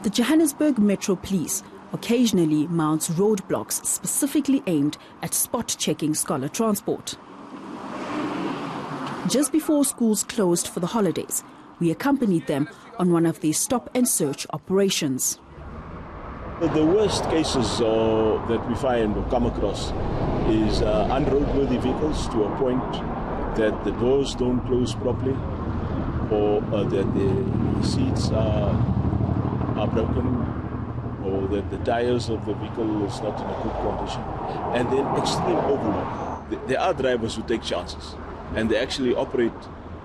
The Johannesburg Metro Police occasionally mounts roadblocks specifically aimed at spot-checking scholar transport. Just before schools closed for the holidays, we accompanied them on one of these stop-and-search operations. The worst cases that we find or come across is unroadworthy vehicles to a point that the doors don't close properly, or that the seats are broken, or that the tires of the vehicle is not in a good condition, and then extreme overload. There are drivers who take chances, and they actually operate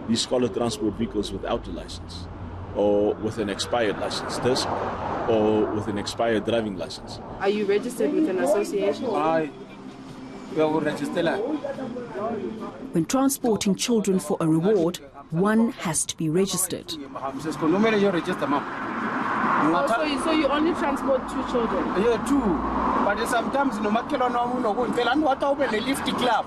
these scholar transport vehicles without a license, or with an expired license, or with an expired driving license. Are you registered with an association? When transporting children for a reward, one has to be registered. So you only transport 2 children? Yeah, 2. But sometimes no matter what open a lift club.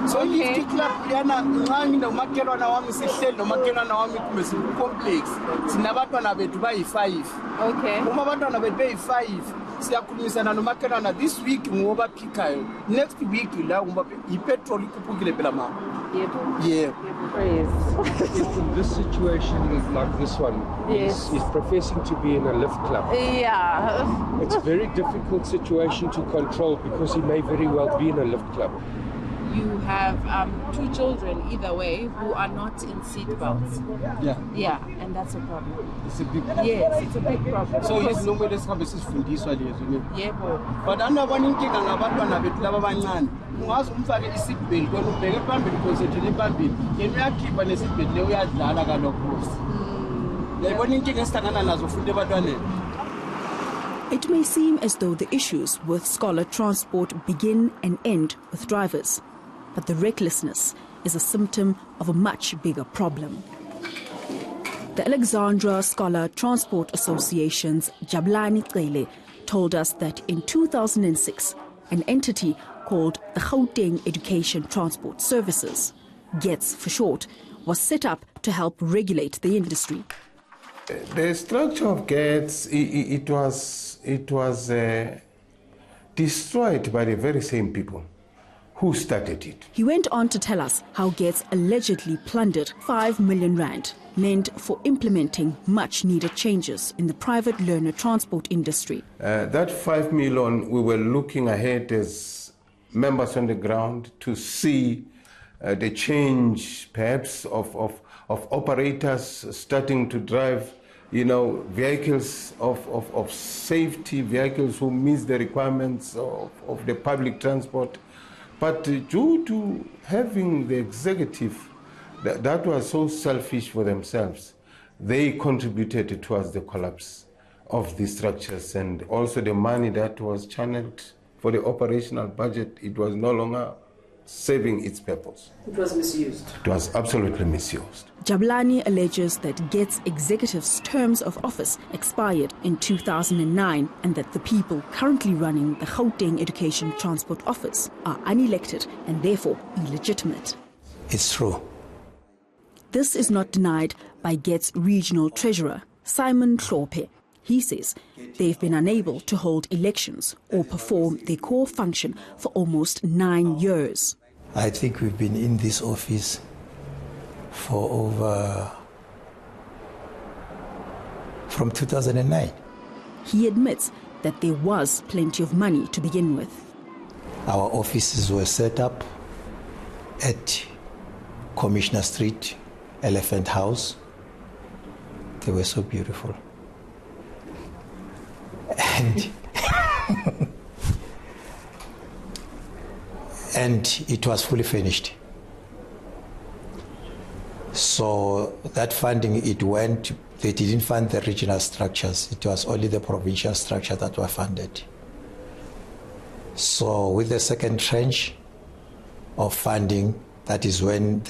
So lift club yana ngani no makelwana wami sihleli no makelwana wami kumbe complex. Sinabatwana bethu bayi 5. Okay. Uma abantwana bethu bayi 5 siyakhulumisana no makelwana this week ngoba phikayo. Next week la ngoba ipetrol ikhuphukile phela mama. Yebo. Yeah. If this situation is like this one, yes. He's professing to be in a lift club. Yeah. It's a very difficult situation to control because he may very well be in a lift club. You have 2 children either way who are not in seat belts. Yeah. Yeah, and that's a problem. It's a big problem. Yes, it's a big problem. So he's no way this is fundiswa lezo. Yebo. But anabona inkinga ngabantwana bethu laba abancane. Ungaze umfake isibheli kodwa ubheke phambili concentrate phambili. Yena uyakhipha nesibheli le uyadlala kalokho. Yayibona inkinga esihlangana nazo futhi ebantwaneni. It may seem as though the issues with scholar transport begin and end with drivers, but the recklessness is a symptom of a much bigger problem. The Alexandra Scholar Transport Association's Jabulani Cele told us that in 2006, an entity called the Gauteng Education Transport Services, GETS for short, was set up to help regulate the industry. The structure of GETS, it was destroyed by the very same people who started it. He went on to tell us how GETS allegedly plundered 5 million rand, meant for implementing much-needed changes in the private learner transport industry. That 5 million, we were looking ahead as members on the ground to see the change, perhaps, of operators starting to drive, vehicles of safety, vehicles who meet the requirements of the public transport. But due to having the executive that was so selfish for themselves, they contributed towards the collapse of the structures, and also the money that was channeled for the operational budget, it was no longer serving its purpose. It was misused. It was absolutely misused. Jabulani alleges that GETS executives' terms of office expired in 2009 and that the people currently running the Gauteng Education Transport Office are unelected and therefore illegitimate. It's true. This is not denied by GETS regional treasurer, Simon Hlophe. He says they've been unable to hold elections or perform their core function for almost 9 years. I think we've been in this office for from 2009. He admits that there was plenty of money to begin with. Our offices were set up at Commissioner Street, Elephant House. They were so beautiful. And it was fully finished. So that funding, they didn't fund the regional structures. It was only the provincial structure that were funded. So with the second tranche of funding, that is when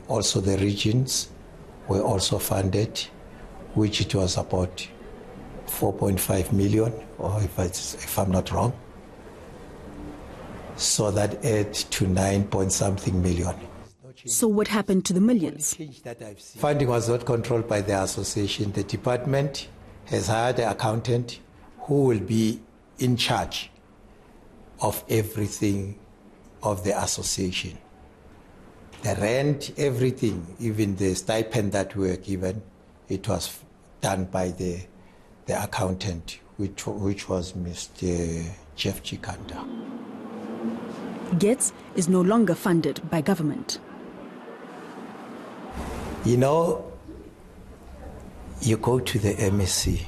also the regions were also funded, which it was about 4.5 million, or if I'm not wrong. So that adds to 9-point-something million. So what happened to the millions? Funding was not controlled by the association. The department has hired an accountant who will be in charge of everything of the association. The rent, everything, even the stipend that we were given, it was done by the accountant, which was Mr. Jeff Chikanda. GETS is no longer funded by government. You know, you go to the MSC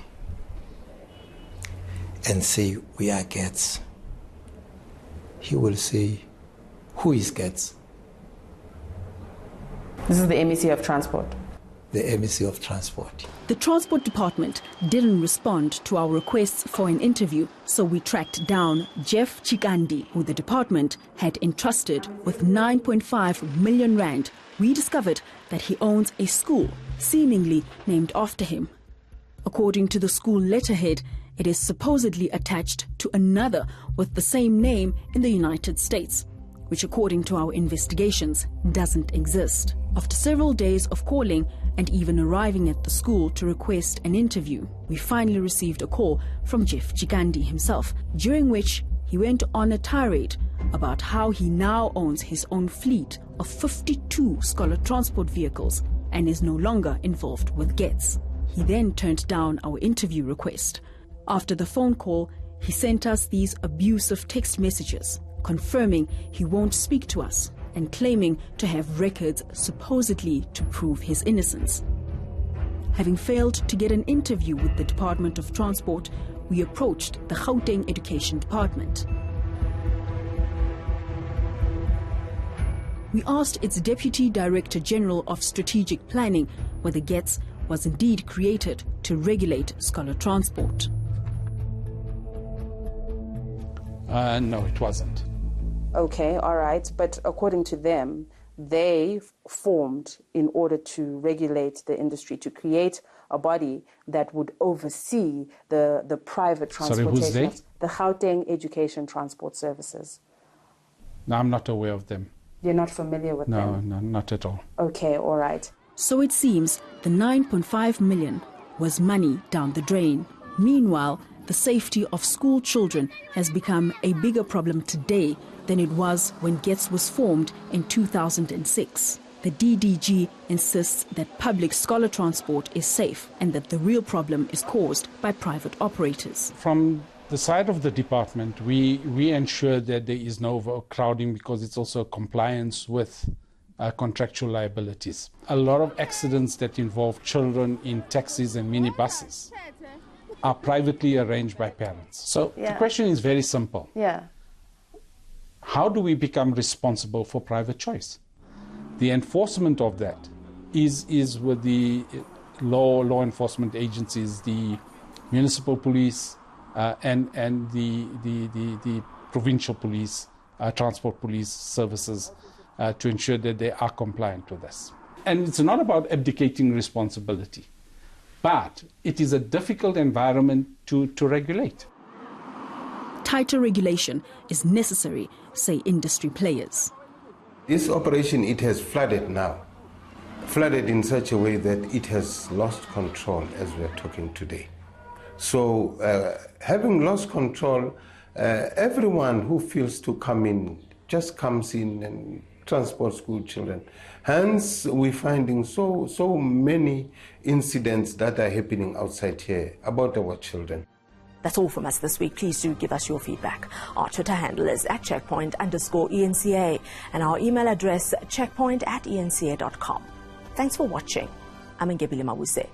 and say, we are GETS. He will say, who is GETS? This is the MEC of Transport. The MEC of Transport. The Transport Department didn't respond to our requests for an interview, so we tracked down Jeff Chikandi, who the department had entrusted with 9.5 million rand. We discovered that he owns a school, seemingly named after him. According to the school letterhead, it is supposedly attached to another with the same name in the United States, which according to our investigations doesn't exist. After several days of calling and even arriving at the school to request an interview, we finally received a call from Jeff Chikandi himself, during which he went on a tirade about how he now owns his own fleet of 52 scholar transport vehicles and is no longer involved with GETS. He then turned down our interview request. After the phone call, he sent us these abusive text messages confirming he won't speak to us and claiming to have records supposedly to prove his innocence. Having failed to get an interview with the Department of Transport, we approached the Gauteng Education Department. We asked its Deputy Director General of Strategic Planning whether GETS was indeed created to regulate scholar transport. No, it wasn't. Okay, all right. But according to them, they formed in order to regulate the industry, to create a body that would oversee the private transportation. Sorry, who's they? The Gauteng Education Transport Services. No, I'm not aware of them. You're not familiar with them? No, not at all. Okay, all right. So it seems the 9.5 million was money down the drain. Meanwhile, the safety of school children has become a bigger problem today than it was when GETS was formed in 2006. The DDG insists that public scholar transport is safe and that the real problem is caused by private operators. From the side of the department, we ensure that there is no overcrowding because it's also compliance with contractual liabilities. A lot of accidents that involve children in taxis and minibuses are privately arranged by parents. So the question is very simple. Yeah. How do we become responsible for private choice? The enforcement of that is with the law enforcement agencies, the municipal police, and the provincial police, transport police services, to ensure that they are compliant with this. And it's not about abdicating responsibility, but it is a difficult environment to regulate. Tighter regulation is necessary, say industry players. This operation, it has flooded now. Flooded in such a way that it has lost control as we are talking today. So having lost control, everyone who feels to come in just comes in and transport school children. Hence, we're finding so many incidents that are happening outside here about our children. That's all from us this week. Please do give us your feedback. Our Twitter handle is @checkpoint_ENCA and our email address checkpoint@enca.com. Thanks for watching. I'm Ngebile Mabuse.